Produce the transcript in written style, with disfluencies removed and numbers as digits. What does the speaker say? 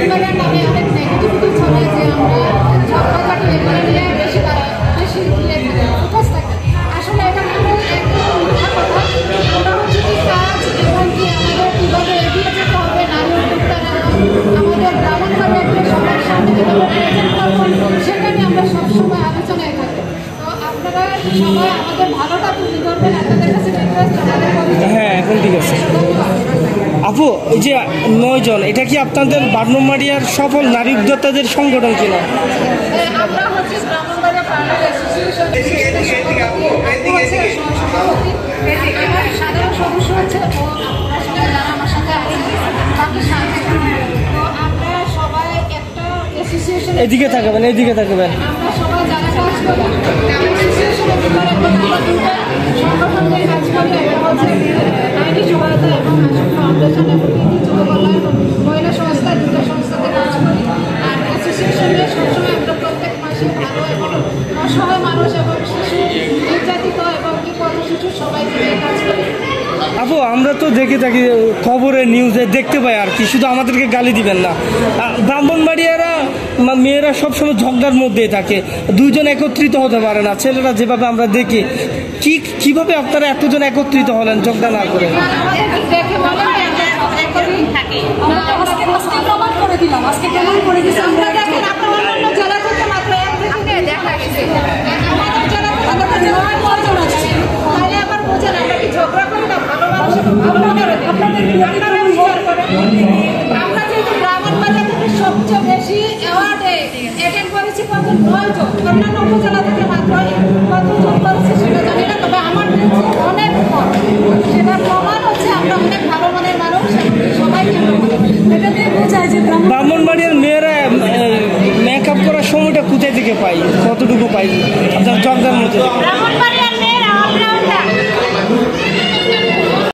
পরিবারের নামে অনেক নেগেটিভিটি ছড়ায় যে আমরা ঝগড়াঝাটি এগুলো নিয়ে বেশি ফোকাস থাকি। আসলে এটা কিন্তু একদম মিথ্যা কথা। আমরা হচ্ছে কি কাজ এবং কি আমাদের কীভাবে এগিয়ে যেতে হবে, নারী উদ্যোক্তারা আমাদের ব্রাহ্মণবাড়িয়াকে সবার সামনে কীভাবে প্রেজেন্ট করবো, সেটা নিয়ে আমরা সবসময় আলোচনায় থাকি। তো আপনারা সবাই আমাদের ভালোটা তুলে ধরবেন, আপনাদের কাছে রিকোয়েস্ট আমাদের কলেজে। হ্যাঁ, এখন ঠিক আছে। আপু, এই যে 9 জন, এটা কি আপনাদের ব্রাহ্মণবাড়িয়ার সফল নারী উদ্যোক্তাদের সংগঠন কিনা? আমরা হচ্ছে ব্রাহ্মণবাড়িয়া পার্লার অ্যাসোসিয়েশন, আমার সাধারণ সদস্য হচ্ছে ও, আপনারা সবাই যারা আমার সাথে আছে বাকি 7 জন। তো আমরা সবাই একটা অ্যাসোসিয়েশন, এদিকে থাকবেন, এদিকে থাকবেন। আমরা সবাই যারা কাজ করি অ্যাসোসিয়েশনের ভিতরে আমরা দুটো সংগঠন নিয়ে কাজ করি। একটা হচ্ছে আইনি সহায়তা এবং আশিক ফাউন্ডেশন এবং যুব কল্যাণ মহিলা সংস্থা, দুটো সংস্থাতে কাজ করি। আর অ্যাসোসিয়েশনে সবসময় আমরা প্রত্যেক মাসে ভালো এবং অসহায় মানুষ এবং শিশু, নির্যাতিত এবং কি পথশিশু সবাইকে নিয়ে কাজ করি। আপু, আমরা তো দেখে থাকি খবরে, নিউজে দেখতে পাই আর কি, শুধু আমাদেরকে গালি দিবেন না। ব্রাহ্মণবাড়িয়ারা মেয়েরা সবসময় ঝগড়ার মধ্যে থাকে, দুইজন একত্রিত হতে পারে না। ছেলেরা যেভাবে আমরা দেখি, কিভাবে আপনারা এতজন একত্রিত হলেন ঝগড়া না করে? দেখে মনে হয় আজকে প্রমাণ করে দিলাম, আজকে প্রমাণ করে দিচ্ছি। আমরা দেখেন আপনার অন্যান্য জেলা থেকে মাত্র এক থেকে দেখা গেছে, আমাদের জেলাতে আমাদের জেলায় 9 জন আছে। তাহলে আবার বোঝেন আমরা কি ঝগড়া করি না? ভালো মানুষ আপনারা বিচার করেন। আমরা যেহেতু ব্রাহ্মণবাড়িয়া থেকে সবচেয়ে বেশি অ্যাওয়ার্ডে অ্যাটেন্ড করেছি 9 জন, অন্যান্য উপজেলা থেকে মাত্র কতজন করেছি সেটা জানি না, তবে আমার অনেক কম। সেটার প্রমাণ হচ্ছে আমরা অনেক ভালো মনের মানুষ, সবাইকে এটা দিয়ে বোঝায় যে ব্রাহ্মণবাড়িয়ার মেয়েরা মেকআপ করার সময়টা কোথায় থেকে পাই, কতটুকু পাই আপনার ঝগড়ার মধ্যে?